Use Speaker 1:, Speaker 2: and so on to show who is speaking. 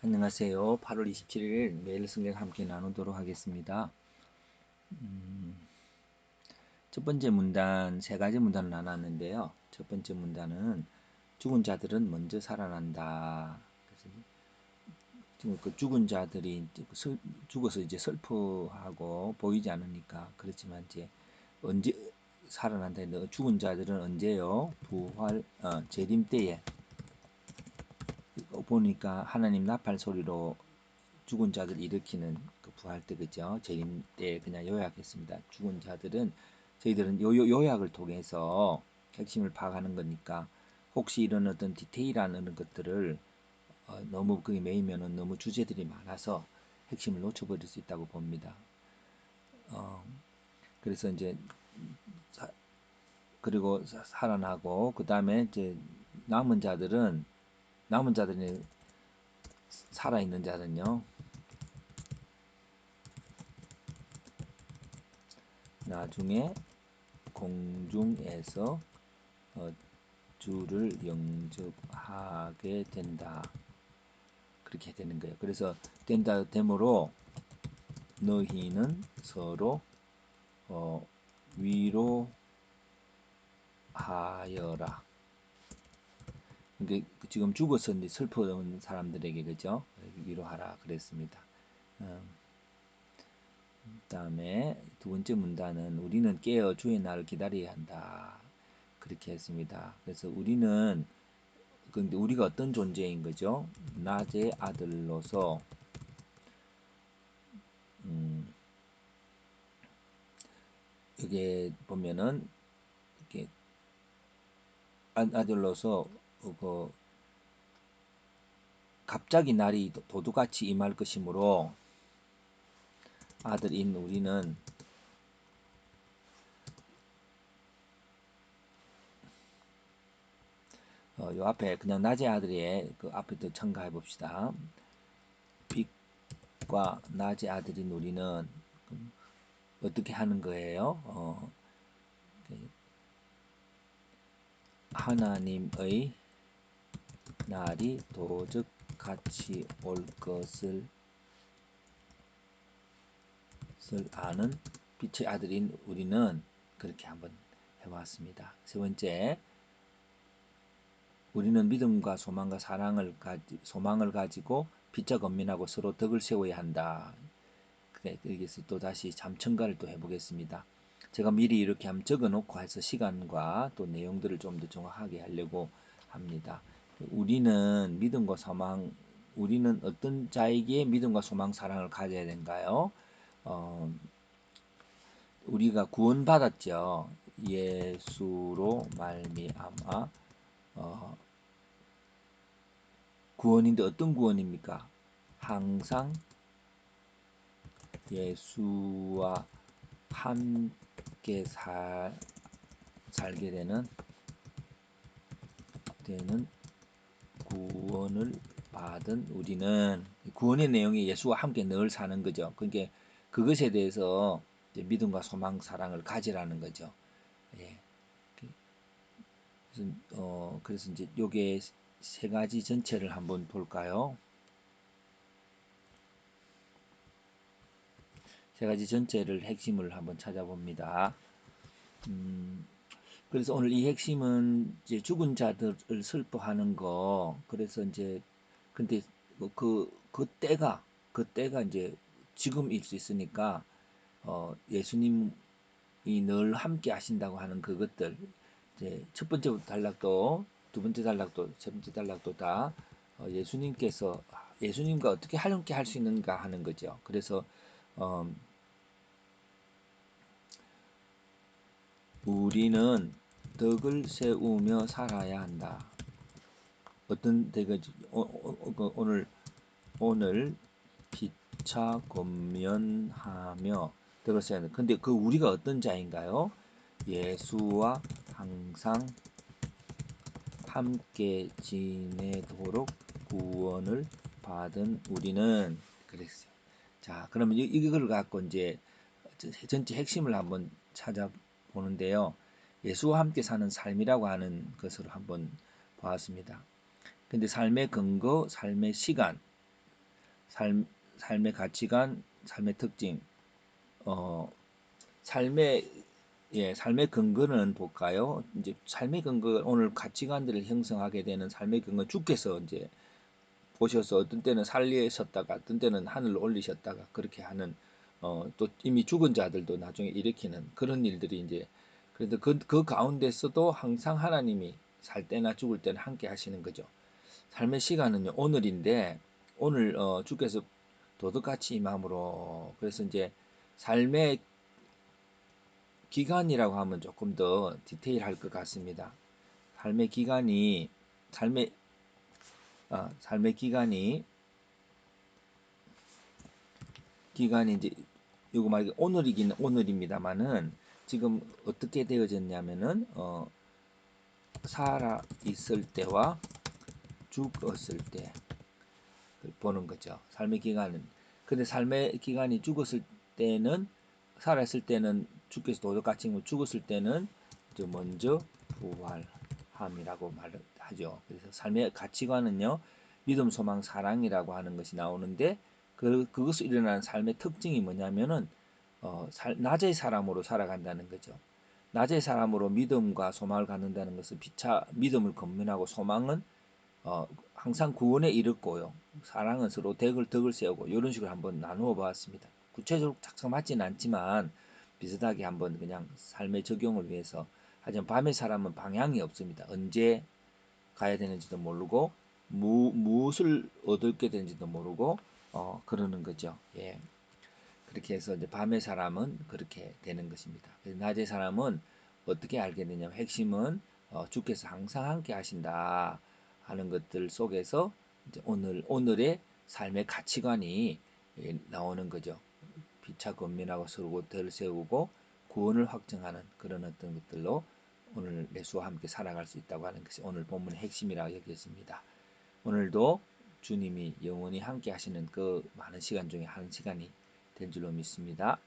Speaker 1: 안녕하세요. 8월 27일 매일 성경 함께 나누도록 하겠습니다. 첫 번째 문단, 세 가지 문단을 나눴는데요. 첫 번째 문단은 죽은 자들은 먼저 살아난다. 그래서 지금 그 죽은 자들이 죽어서 이제 슬퍼하고 보이지 않으니까 그렇지만 이제 언제 살아난다 했는데 죽은 자들은 언제요? 재림 때에 보니까 하나님 나팔 소리로 죽은 자들 일으키는 그 부활 때 그죠? 재림 때 그냥 요약했습니다. 죽은 자들은 저희들은 요약을 통해서 핵심을 파악하는 거니까 혹시 이런 어떤 디테일한 것들을 너무 그게 메이면은 너무 주제들이 많아서 핵심을 놓쳐버릴 수 있다고 봅니다. 그래서 이제 그리고 살아나고 그 다음에 이제 남은 자들은 남은 자들이 살아있는 자는요. 나중에 공중에서 주를 영접하게 된다. 그렇게 되는 거예요. 그래서 된다 되므로 너희는 서로 위로하여라. 그러니까 지금 죽어서 슬퍼하는 사람들에게 그죠? 위로하라 그랬습니다. 그다음에 두 번째 문단은 우리는 깨어 주의 날을 기다려야 한다. 그렇게 했습니다. 그래서 우리는 근데 우리가 어떤 존재인 거죠? 낮의 아들로서 여기에 보면은 이렇게 아들로서 그 갑자기 날이 도두같이 임할 것이므로 아들인 우리는 요 앞에 그냥 낮의 아들의 그 앞에도 첨가해 봅시다. 빛과 낮의 아들인 우리는 어떻게 하는 거예요? 하나님의 날이 도적같이 올 것을 아는 빛의 아들인 우리는 그렇게 한번 해봤습니다. 세 번째, 우리는 믿음과 소망을 가지고 빛과 건면하고 서로 덕을 세워야 한다. 여기서 또 다시 잠첨가를 또 해보겠습니다. 제가 미리 이렇게 한번 적어놓고 해서 시간과 또 내용들을 좀 더 정확하게 하려고 합니다. 우리는 어떤 자에게 믿음과 소망, 사랑을 가져야 되는가요? 우리가 구원받았죠. 예수로 말미암아 구원인데 어떤 구원입니까? 항상 예수와 함께 살게 되는 구원을 받은 우리는 구원의 내용이 예수와 함께 늘 사는 거죠. 그러니까 그것에 대해서 이제 믿음과 소망, 사랑을 가지라는 거죠. 예. 그래서 이제 요게 세 가지 전체를 한번 볼까요? 세 가지 전체를 핵심을 한번 찾아봅니다. 그래서 오늘 이 핵심은 이제 죽은 자들을 슬퍼하는 거. 그래서 이제 근데 그 때가 이제 지금일 수 있으니까 예수님이 늘 함께 하신다고 하는 그것들 이제 첫 번째 단락도 두 번째 단락도 세 번째 단락도 다 예수님과 어떻게 함께 할 수 있는가 하는 거죠. 그래서 어, 우리는 덕을 세우며 살아야 한다. 어떤 덕을 오늘 피차 권면하며 덕을 세워야 한다. 근데 그 우리가 어떤 자인가요? 예수와 항상 함께 지내도록 구원을 받은 우리는 그랬어요. 자, 그러면 이걸 갖고 이제 전체 핵심을 한번 찾아보는데요. 예수와 함께 사는 삶이라고 하는 것으로 한번 보았습니다. 근데 삶의 근거, 삶의 시간, 삶의 가치관, 삶의 특징, 어, 삶의 삶의 근거는 볼까요? 이제 삶의 근거 오늘 가치관들을 형성하게 되는 삶의 근거 주께서 이제 보셔서 어떤 때는 살리셨다가 어떤 때는 하늘로 올리셨다가 그렇게 하는 또 이미 죽은 자들도 나중에 일으키는 그런 일들이 이제 그래도 그 가운데서도 항상 하나님이 살 때나 죽을 때는 함께 하시는 거죠. 삶의 시간은요 오늘인데 오늘 주께서 도덕같이 임함으로 그래서 이제 삶의 기간이라고 하면 조금 더 디테일할 것 같습니다. 삶의 기간이 삶의 삶의 기간이 이제 요거 말게 오늘이긴 오늘입니다만은 지금 어떻게 되어졌냐면은 살아 있을 때와 죽었을 때 보는 거죠. 삶의 기간은. 근데 삶의 기간이 죽었을 때는 살아있을 때는 주께서 도덕같이 죽었을 때는 먼저 부활함이라고 말하죠. 그래서 삶의 가치관은요. 믿음, 소망, 사랑이라고 하는 것이 나오는데 그것을 일어나는 삶의 특징이 뭐냐면은 낮의 사람으로 살아간다는 거죠. 낮의 사람으로 믿음과 소망을 갖는다는 것은 믿음을 건면하고 소망은 항상 구원에 이르고요. 사랑은 서로 덕을 세우고 이런 식으로 한번 나누어 보았습니다. 구체적으로 작성 맞지는 않지만 비슷하게 한번 그냥 삶의 적용을 위해서 하지만 밤의 사람은 방향이 없습니다. 언제 가야 되는지도 모르고 무엇을 얻게 되는지도 모르고 그러는 거죠. 예. 그렇게 해서 이제 밤의 사람은 그렇게 되는 것입니다. 낮의 사람은 어떻게 알게 되냐면 핵심은 주께서 항상 함께 하신다 하는 것들 속에서 이제 오늘의 삶의 가치관이 나오는 거죠. 피차 건면하고 서로 덜 세우고 구원을 확정하는 그런 어떤 것들로 오늘 예수와 함께 살아갈 수 있다고 하는 것이 오늘 본문의 핵심이라고 여겼습니다. 오늘도 주님이 영원히 함께 하시는 그 많은 시간 중에 한 시간이 된 줄로 믿습니다.